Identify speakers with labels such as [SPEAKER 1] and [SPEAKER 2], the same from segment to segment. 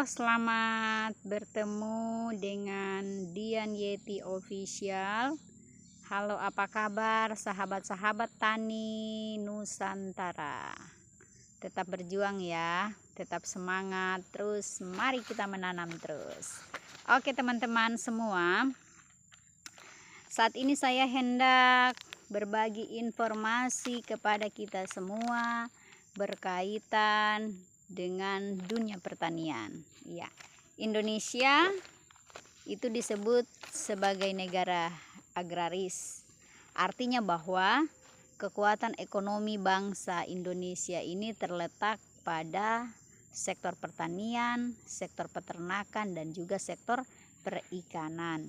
[SPEAKER 1] selamat bertemu dengan Dian Yeti Official. Halo, apa kabar sahabat-sahabat tani Nusantara? Tetap berjuang ya, tetap semangat terus. Mari kita menanam terus. Oke teman-teman semua, saat ini saya hendak berbagi informasi kepada kita semua berkaitan dengan dunia pertanian. Ya, Indonesia itu disebut sebagai negara agraris. Artinya bahwa kekuatan ekonomi bangsa Indonesia ini terletak pada sektor pertanian, sektor peternakan, dan juga sektor perikanan.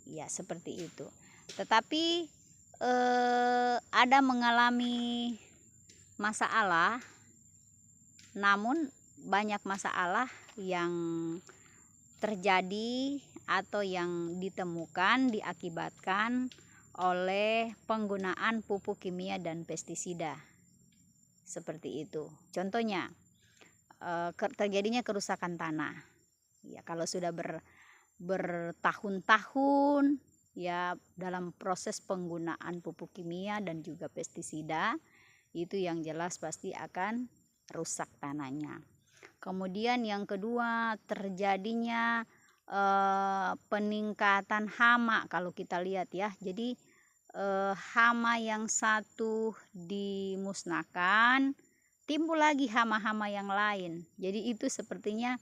[SPEAKER 1] Ya, seperti itu. Tetapi ada mengalami masalah, namun banyak masalah yang terjadi atau yang ditemukan diakibatkan oleh penggunaan pupuk kimia dan pestisida. Seperti itu. Contohnya terjadinya kerusakan tanah. Ya, kalau sudah bertahun-tahun ya dalam proses penggunaan pupuk kimia dan juga pestisida, itu yang jelas pasti akan rusak tanahnya. Kemudian yang kedua, terjadinya peningkatan hama. Kalau kita lihat ya, jadi hama yang satu dimusnahkan, timbul lagi hama-hama yang lain. Jadi itu sepertinya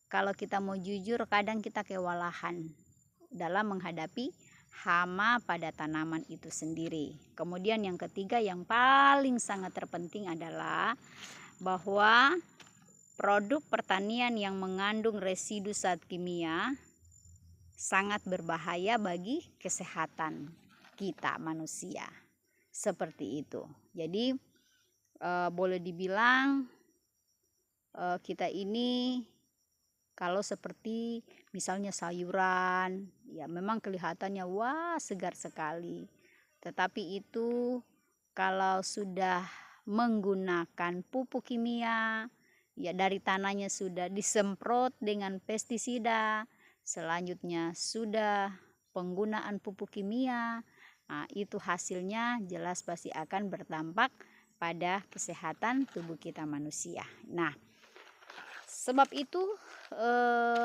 [SPEAKER 1] kalau kita mau jujur, kadang kita kewalahan dalam menghadapi hama pada tanaman itu sendiri. Kemudian yang ketiga, yang paling sangat terpenting adalah bahwa produk pertanian yang mengandung residu zat kimia sangat berbahaya bagi kesehatan kita manusia. Seperti itu. Jadi boleh dibilang kita ini kalau seperti misalnya sayuran, ya memang kelihatannya wah segar sekali. Tetapi itu kalau sudah menggunakan pupuk kimia, ya dari tanahnya sudah disemprot dengan pestisida, selanjutnya sudah penggunaan pupuk kimia, nah itu hasilnya jelas pasti akan berdampak pada kesehatan tubuh kita manusia. Nah, sebab itu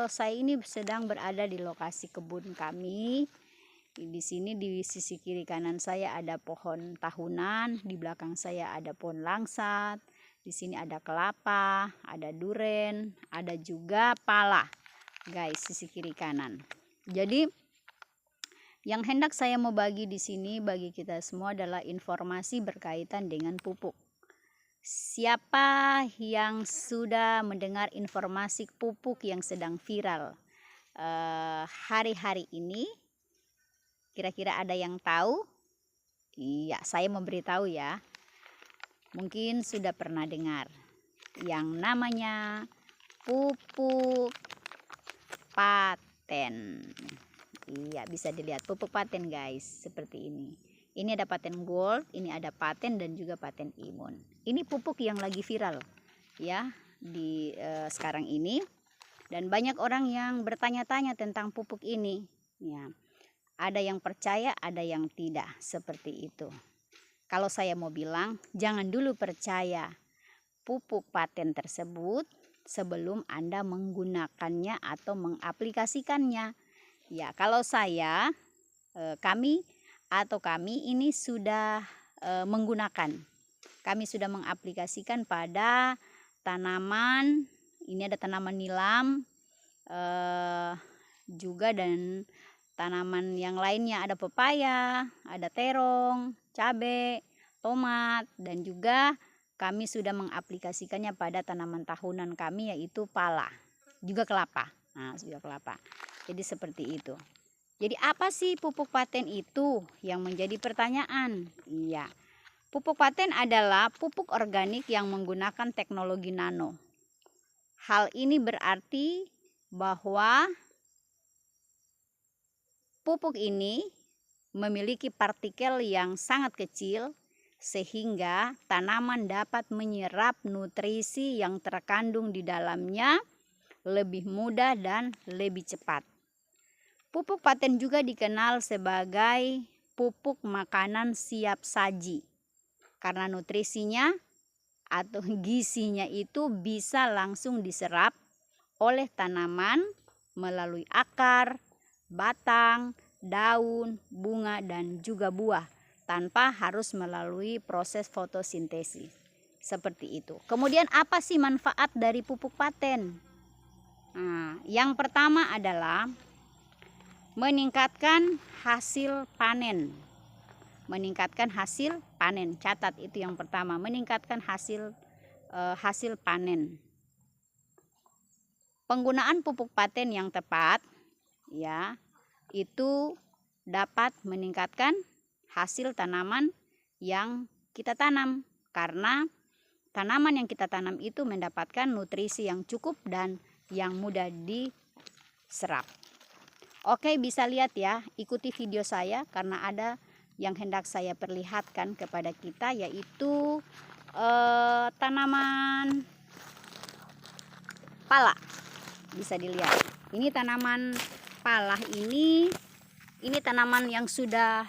[SPEAKER 1] saya ini sedang berada di lokasi kebun kami. Di sini di sisi kiri kanan saya ada pohon tahunan, di belakang saya ada pohon langsat, di sini ada kelapa, ada duren, ada juga pala, guys, sisi kiri kanan. Jadi yang hendak saya mau bagi di sini bagi kita semua adalah informasi berkaitan dengan pupuk. Siapa yang sudah mendengar informasi pupuk yang sedang viral hari-hari ini? Kira-kira ada yang tahu? Iya, saya memberitahu ya. Mungkin sudah pernah dengar yang namanya pupuk paten. Iya, bisa dilihat pupuk paten, guys, seperti ini. Ini ada paten gold, ini ada paten dan juga paten imun. Ini pupuk yang lagi viral ya di sekarang ini, dan banyak orang yang bertanya-tanya tentang pupuk ini. Ya, ada yang percaya, ada yang tidak, seperti itu. Kalau saya mau bilang, jangan dulu percaya pupuk paten tersebut sebelum Anda menggunakannya atau mengaplikasikannya. Ya, kalau saya, kami ini sudah menggunakan. Kami sudah mengaplikasikan pada tanaman. Ini ada tanaman nilam juga, dan tanaman yang lainnya ada pepaya, ada terong, cabai, tomat, dan juga kami sudah mengaplikasikannya pada tanaman tahunan kami yaitu pala, juga kelapa. Nah, juga kelapa. Jadi seperti itu. Jadi apa sih pupuk paten itu yang menjadi pertanyaan? Iya. Pupuk paten adalah pupuk organik yang menggunakan teknologi nano. Hal ini berarti bahwa pupuk ini memiliki partikel yang sangat kecil sehingga tanaman dapat menyerap nutrisi yang terkandung di dalamnya lebih mudah dan lebih cepat. Pupuk paten juga dikenal sebagai pupuk makanan siap saji karena nutrisinya atau gizinya itu bisa langsung diserap oleh tanaman melalui akar, batang, daun, bunga, dan juga buah tanpa harus melalui proses fotosintesis. Seperti itu. Kemudian apa sih manfaat dari pupuk paten? Nah, yang pertama adalah meningkatkan hasil panen. Meningkatkan hasil panen. Catat itu yang pertama, meningkatkan hasil panen. Penggunaan pupuk paten yang tepat ya, itu dapat meningkatkan hasil tanaman yang kita tanam karena tanaman yang kita tanam itu mendapatkan nutrisi yang cukup dan yang mudah diserap. Oke, bisa lihat ya, ikuti video saya karena ada yang hendak saya perlihatkan kepada kita, yaitu tanaman pala. Bisa dilihat. Ini tanaman pala ini tanaman yang sudah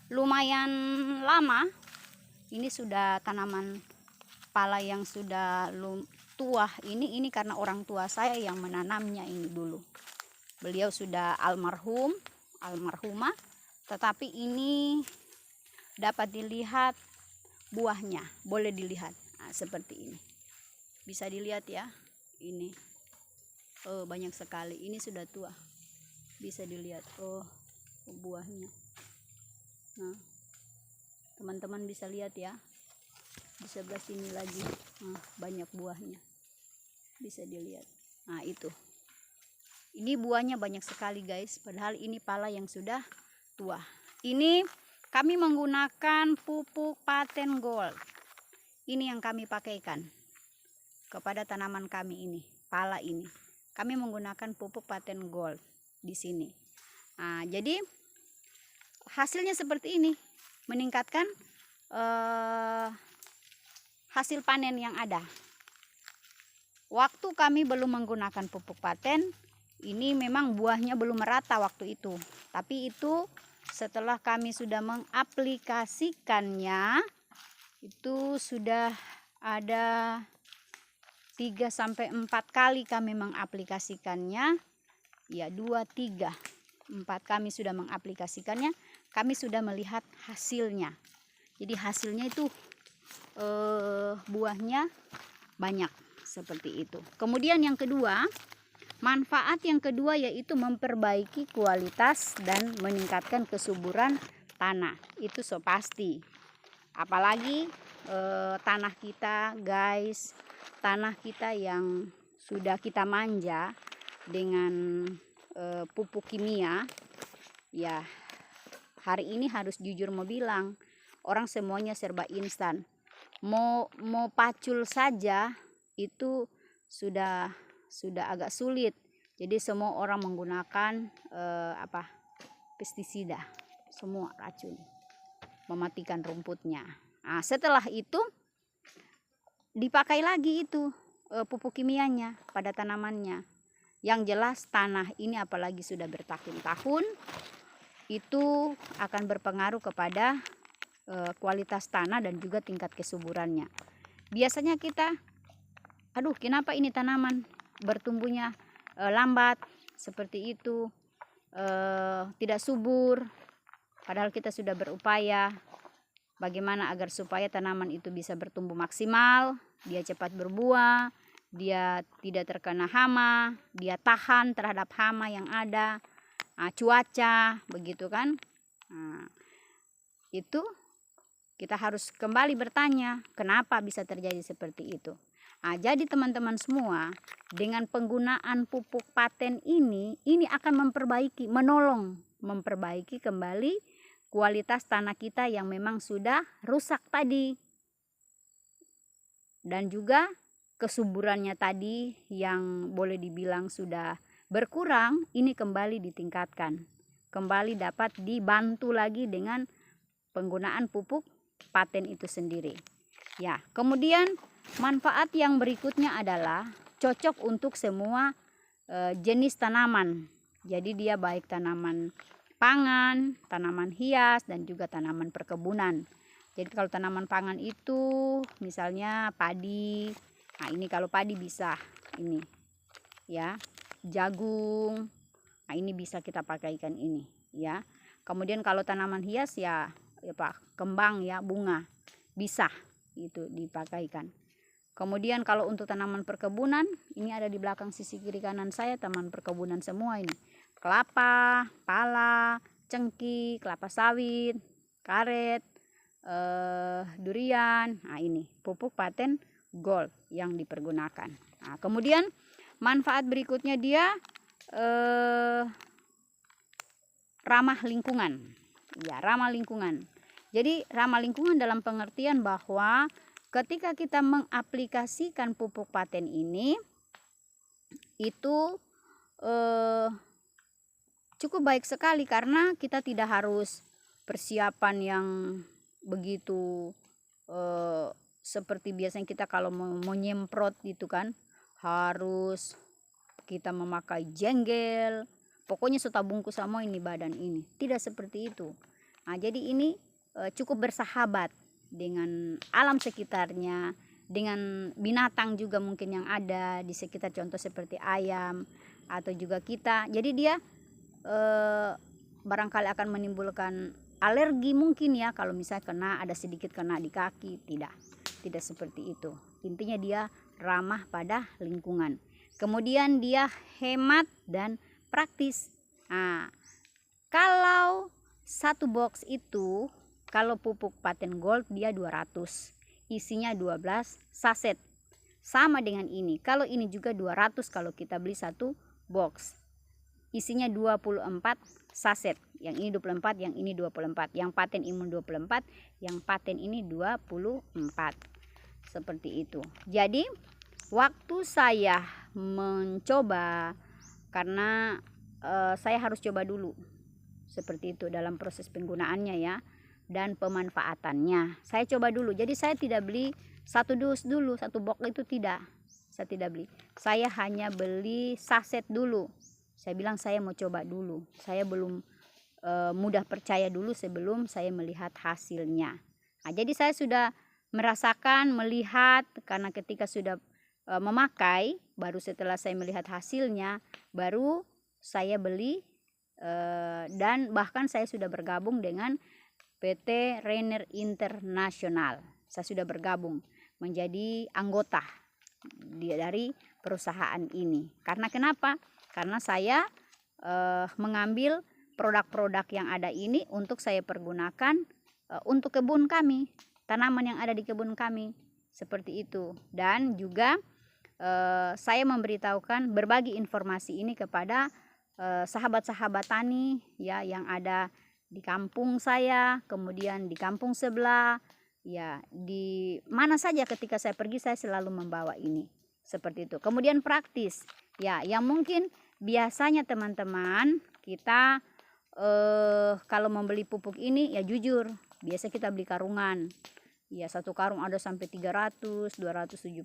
[SPEAKER 1] lumayan lama. Ini sudah tanaman pala yang sudah tua. Ini karena orang tua saya yang menanamnya ini dulu. Beliau sudah almarhumah, tetapi ini dapat dilihat buahnya, boleh dilihat. Nah, seperti ini. Bisa dilihat ya, ini. Oh, banyak sekali. Ini sudah tua. Bisa dilihat. Oh, buahnya. Nah, teman-teman bisa lihat ya. Di sebelah sini lagi. Nah, banyak buahnya. Bisa dilihat. Nah, itu. Ini buahnya banyak sekali guys, padahal ini pala yang sudah tua. Ini kami menggunakan pupuk paten gold. Ini yang kami pakaikan kepada tanaman kami ini, pala ini. Kami menggunakan pupuk paten gold di sini. Nah, jadi hasilnya seperti ini, meningkatkan hasil panen yang ada. Waktu kami belum menggunakan pupuk paten, ini memang buahnya belum merata waktu itu. Tapi itu setelah kami sudah mengaplikasikannya, itu sudah ada 3-4 kali kami mengaplikasikannya. Ya, 2, 3, 4 kami sudah mengaplikasikannya. Kami sudah melihat hasilnya. Jadi hasilnya itu buahnya banyak seperti itu. Kemudian yang kedua, manfaat yang kedua yaitu memperbaiki kualitas dan meningkatkan kesuburan tanah. Itu so pasti. Apalagi tanah kita guys, tanah kita yang sudah kita manja dengan pupuk kimia. Ya, hari ini harus jujur mau bilang, orang semuanya serba instan. Mau pacul saja itu sudah agak sulit. Jadi semua orang menggunakan pestisida, semua racun, mematikan rumputnya. Nah, setelah itu dipakai lagi itu pupuk kimianya pada tanamannya. Yang jelas tanah ini apalagi sudah bertahun-tahun, itu akan berpengaruh kepada kualitas tanah dan juga tingkat kesuburannya. Biasanya kita, aduh kenapa ini tanaman bertumbuhnya lambat seperti itu, tidak subur, padahal kita sudah berupaya bagaimana agar supaya tanaman itu bisa bertumbuh maksimal, dia cepat berbuah, dia tidak terkena hama, dia tahan terhadap hama yang ada, cuaca, begitu kan. Nah, itu kita harus kembali bertanya kenapa bisa terjadi seperti itu. Nah, jadi teman-teman semua, dengan penggunaan pupuk paten ini akan menolong memperbaiki kembali kualitas tanah kita yang memang sudah rusak tadi. Dan juga kesuburannya tadi yang boleh dibilang sudah berkurang, ini kembali ditingkatkan. Kembali dapat dibantu lagi dengan penggunaan pupuk paten itu sendiri. Ya, kemudian manfaat yang berikutnya adalah cocok untuk semua jenis tanaman. Jadi dia baik tanaman pangan, tanaman hias, dan juga tanaman perkebunan. Jadi kalau tanaman pangan itu misalnya padi. Nah, ini kalau padi bisa ini ya, jagung. Nah, ini bisa kita pakaikan ini ya. Kemudian kalau tanaman hias ya kembang ya, bunga, bisa itu dipakaikan. Kemudian kalau untuk tanaman perkebunan, ini ada di belakang sisi kiri kanan saya, tanaman perkebunan semua ini. Kelapa, pala, cengkih, kelapa sawit, karet, durian. Nah, ini pupuk paten gold yang dipergunakan. Nah, kemudian manfaat berikutnya dia ramah lingkungan. Ya, ramah lingkungan. Jadi ramah lingkungan dalam pengertian bahwa ketika kita mengaplikasikan pupuk paten ini itu cukup baik sekali, karena kita tidak harus persiapan yang begitu seperti biasanya kita kalau mau nyemprot gitu kan, harus kita memakai jenggel, pokoknya serta bungkus sama ini badan ini. Tidak seperti itu. Nah, jadi ini cukup bersahabat dengan alam sekitarnya, dengan binatang juga mungkin yang ada di sekitar, contoh seperti ayam atau juga kita. Jadi dia barangkali akan menimbulkan alergi mungkin ya, kalau misalnya ada sedikit kena di kaki. Tidak seperti itu. Intinya dia ramah pada lingkungan. Kemudian dia hemat dan praktis. Nah, kalau satu box itu, kalau pupuk paten gold dia 200, isinya 12 saset. Sama dengan ini. Kalau ini juga 200 kalau kita beli satu box. Isinya 24 saset. Yang ini 24, yang ini 24. Yang paten imun 24, yang paten ini 24. Seperti itu. Jadi waktu saya mencoba, karena saya harus coba dulu seperti itu dalam proses penggunaannya ya, dan pemanfaatannya. Saya coba dulu. Jadi saya tidak beli satu dus dulu, satu box itu tidak. Saya tidak beli. Saya hanya beli saset dulu. Saya bilang saya mau coba dulu. Saya belum mudah percaya dulu sebelum saya melihat hasilnya. Nah, jadi saya sudah merasakan, melihat, karena ketika sudah memakai, baru setelah saya melihat hasilnya, baru saya beli, dan bahkan saya sudah bergabung dengan PT Rainer International. Saya sudah bergabung menjadi anggota dari perusahaan ini. Karena kenapa? Karena saya mengambil produk-produk yang ada ini untuk saya pergunakan untuk kebun kami, tanaman yang ada di kebun kami, seperti itu. Dan juga saya memberitahukan, berbagi informasi ini kepada sahabat-sahabat tani ya, yang ada di kampung saya, kemudian di kampung sebelah ya, di mana saja ketika saya pergi saya selalu membawa ini, seperti itu. Kemudian praktis ya, yang mungkin biasanya teman-teman kita kalau membeli pupuk ini ya jujur, biasa kita beli karungan ya, satu karung ada sampai 300, 275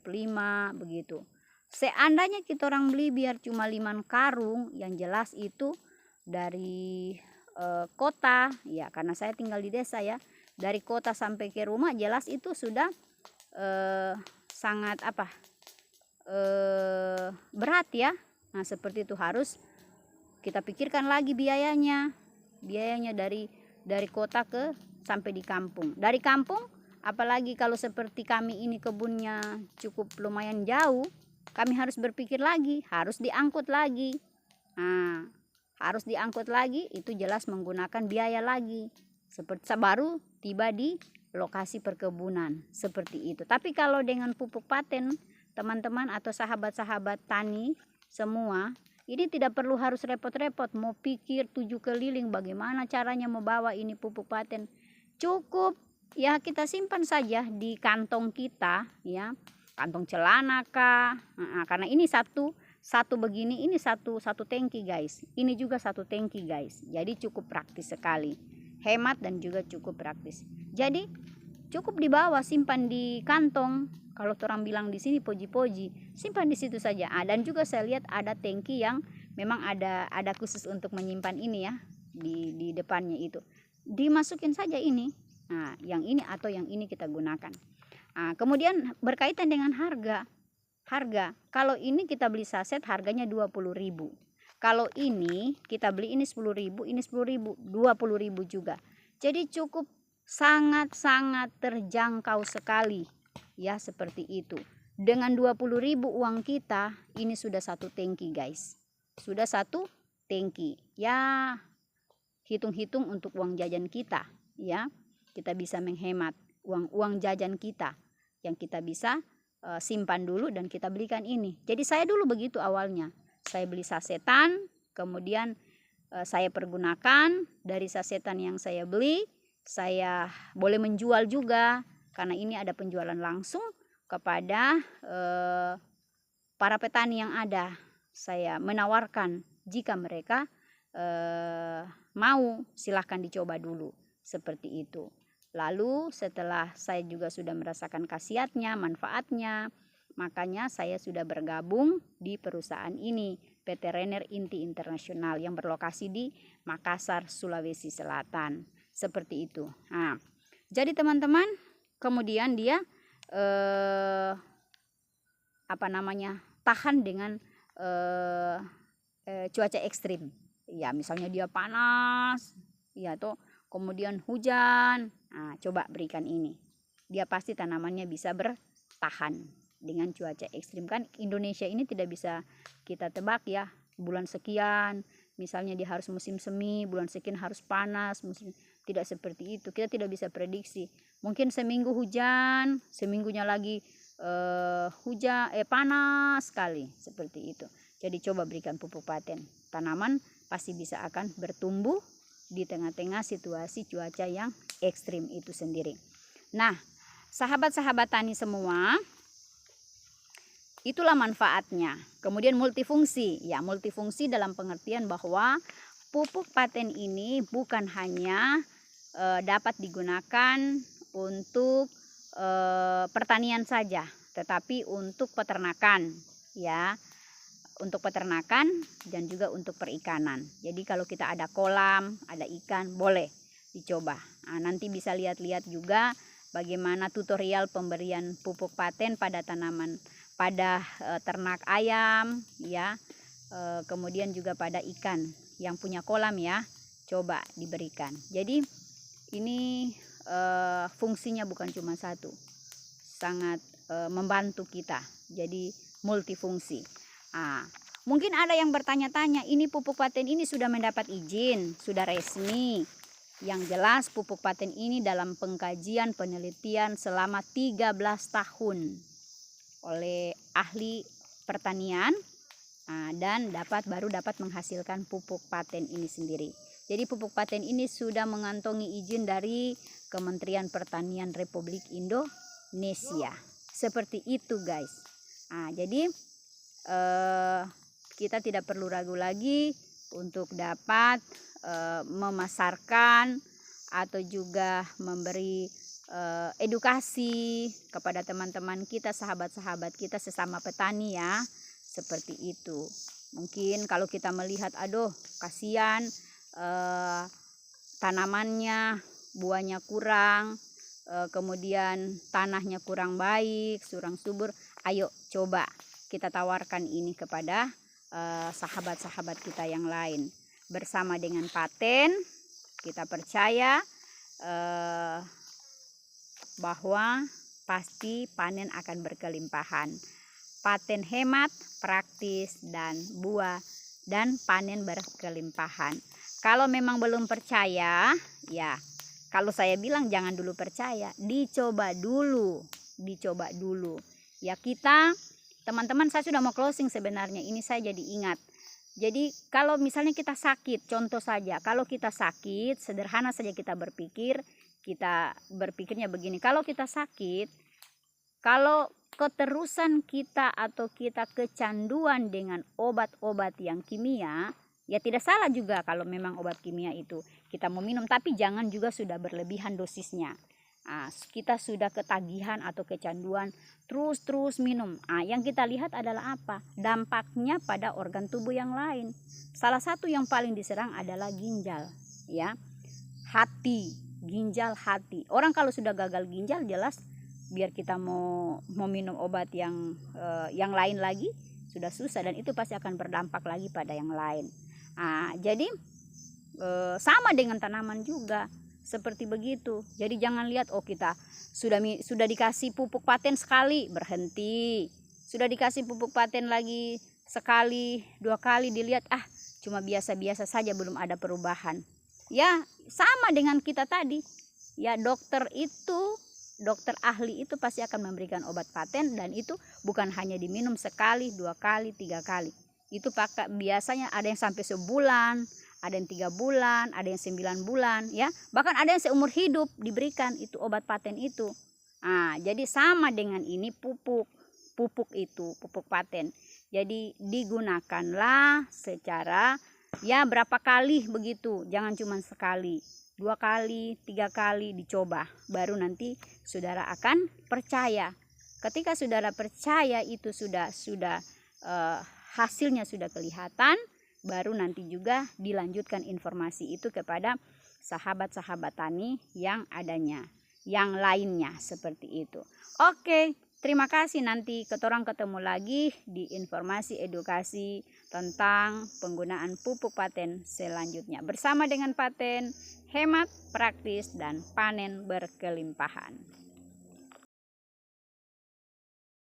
[SPEAKER 1] begitu. Seandainya kita orang beli biar cuma 5 karung, yang jelas itu dari kota ya, karena saya tinggal di desa ya, dari kota sampai ke rumah jelas itu sudah sangat berat ya. Nah, seperti itu, harus kita pikirkan lagi biayanya dari kota ke sampai di kampung. Dari kampung, apalagi kalau seperti kami ini kebunnya cukup lumayan jauh, kami harus berpikir lagi, harus diangkut lagi. Nah, harus diangkut lagi, itu jelas menggunakan biaya lagi. Seperti baru tiba di lokasi perkebunan, seperti itu. Tapi kalau dengan pupuk paten, teman-teman atau sahabat-sahabat tani semua, ini tidak perlu harus repot-repot mau pikir 7 keliling bagaimana caranya membawa ini pupuk paten. Cukup ya kita simpan saja di kantong kita ya, kantong celana kah. Nah, karena ini satu begini, ini satu tangki guys, ini juga satu tangki guys. Jadi cukup praktis sekali, hemat dan juga cukup praktis. Jadi cukup dibawa, simpan di kantong. Kalau orang bilang di sini poji-poji, simpan di situ saja. Dan juga saya lihat ada tangki yang memang ada khusus untuk menyimpan ini ya, di depannya itu. Dimasukin saja ini. Nah, yang ini atau yang ini kita gunakan. Kemudian berkaitan dengan harga. Kalau ini kita beli saset harganya 20.000. Kalau ini kita beli ini 10.000, ini 10.000, 20.000 juga. Jadi cukup sangat-sangat terjangkau sekali. Ya, seperti itu. Dengan 20.000 uang kita, ini sudah satu tangki, guys. Sudah satu tangki. Ya, hitung-hitung untuk uang jajan kita, ya. Kita bisa menghemat uang jajan kita yang kita bisa simpan dulu dan kita belikan ini. Jadi saya dulu begitu awalnya. Saya beli sasetan, kemudian saya pergunakan dari sasetan yang saya beli, saya boleh menjual juga karena ini ada penjualan langsung kepada para petani yang ada. Saya menawarkan jika mereka mau, silahkan dicoba dulu seperti itu. Lalu setelah saya juga sudah merasakan khasiatnya, manfaatnya, makanya saya sudah bergabung di perusahaan ini, PT Renner Inti Internasional yang berlokasi di Makassar, Sulawesi Selatan. Seperti itu. Nah, jadi teman-teman, kemudian dia tahan dengan cuaca ekstrim. Ya, misalnya dia panas, ya toh, kemudian hujan. Coba berikan ini. Dia pasti tanamannya bisa bertahan dengan cuaca ekstrim. Kan Indonesia ini tidak bisa kita tebak ya. Bulan sekian, misalnya dia harus musim semi, bulan sekian harus panas, tidak seperti itu. Kita tidak bisa prediksi. Mungkin seminggu hujan, seminggunya lagi panas sekali, seperti itu. Jadi coba berikan pupuk paten. Tanaman pasti bisa akan bertumbuh di tengah-tengah situasi cuaca yang ekstrim itu sendiri. Nah, sahabat-sahabat tani semua, itulah manfaatnya. Kemudian multifungsi. Ya, multifungsi dalam pengertian bahwa pupuk paten ini bukan hanya dapat digunakan untuk pertanian saja, tetapi untuk peternakan, ya. Untuk peternakan dan juga untuk perikanan. Jadi kalau kita ada kolam, ada ikan, boleh dicoba. Nanti bisa lihat-lihat juga bagaimana tutorial pemberian pupuk paten pada tanaman, pada ternak ayam, ya. Kemudian juga pada ikan yang punya kolam, ya. Coba diberikan. Jadi ini fungsinya bukan cuma satu, sangat membantu kita. Jadi multifungsi. Mungkin ada yang bertanya-tanya, ini pupuk paten ini sudah mendapat izin, sudah resmi. Yang jelas pupuk paten ini dalam pengkajian penelitian selama 13 tahun oleh ahli pertanian, dan baru dapat menghasilkan pupuk paten ini sendiri. Jadi pupuk paten ini sudah mengantongi izin dari Kementerian Pertanian Republik Indonesia. Seperti itu, guys. Jadi kita tidak perlu ragu lagi untuk dapat memasarkan atau juga memberi edukasi kepada teman-teman kita, sahabat-sahabat kita sesama petani, ya. Seperti itu. Mungkin kalau kita melihat, aduh kasihan, tanamannya buahnya kurang, kemudian tanahnya kurang baik, kurang subur, ayo coba kita tawarkan ini kepada sahabat-sahabat kita yang lain. Bersama dengan paten, kita percaya bahwa pasti panen akan berkelimpahan. Paten hemat, praktis, dan buah dan panen berkelimpahan. Kalau memang belum percaya, ya, kalau saya bilang jangan dulu percaya, dicoba dulu. Ya, kita teman-teman, saya sudah mau closing sebenarnya. Ini saya jadi ingat. Jadi kalau misalnya kita sakit, contoh saja, kalau kita sakit, sederhana saja kita berpikirnya begini. Kalau kita sakit, kalau keterusan kita atau kita kecanduan dengan obat-obat yang kimia, ya tidak salah juga kalau memang obat kimia itu kita mau minum, tapi jangan juga sudah berlebihan dosisnya. Kita sudah ketagihan atau kecanduan terus minum. Yang kita lihat adalah apa? Dampaknya pada organ tubuh yang lain. Salah satu yang paling diserang adalah ginjal, ya. Hati, ginjal, hati. Orang kalau sudah gagal ginjal, jelas biar kita mau minum obat yang lain lagi sudah susah, dan itu pasti akan berdampak lagi pada yang lain. Jadi sama dengan tanaman juga seperti begitu. Jadi jangan lihat kita sudah dikasih pupuk paten sekali berhenti, sudah dikasih pupuk paten lagi sekali 2 kali, dilihat cuma biasa-biasa saja, belum ada perubahan. Ya sama dengan kita tadi, ya dokter ahli itu pasti akan memberikan obat paten, dan itu bukan hanya diminum sekali, 2 kali, 3 kali. Itu biasanya ada yang sampai sebulan, ada yang 3 bulan, ada yang 9 bulan, ya. Bahkan ada yang seumur hidup diberikan itu obat paten itu. Jadi sama dengan ini pupuk paten. Jadi digunakanlah secara berapa kali begitu, jangan cuma sekali, 2 kali, 3 kali dicoba, baru nanti saudara akan percaya. Ketika saudara percaya itu sudah hasilnya sudah kelihatan, baru nanti juga dilanjutkan informasi itu kepada sahabat-sahabat tani yang lainnya seperti itu. Oke, terima kasih. Nanti ketorang ketemu lagi di informasi edukasi tentang penggunaan pupuk paten selanjutnya. Bersama dengan paten, hemat, praktis, dan panen berkelimpahan.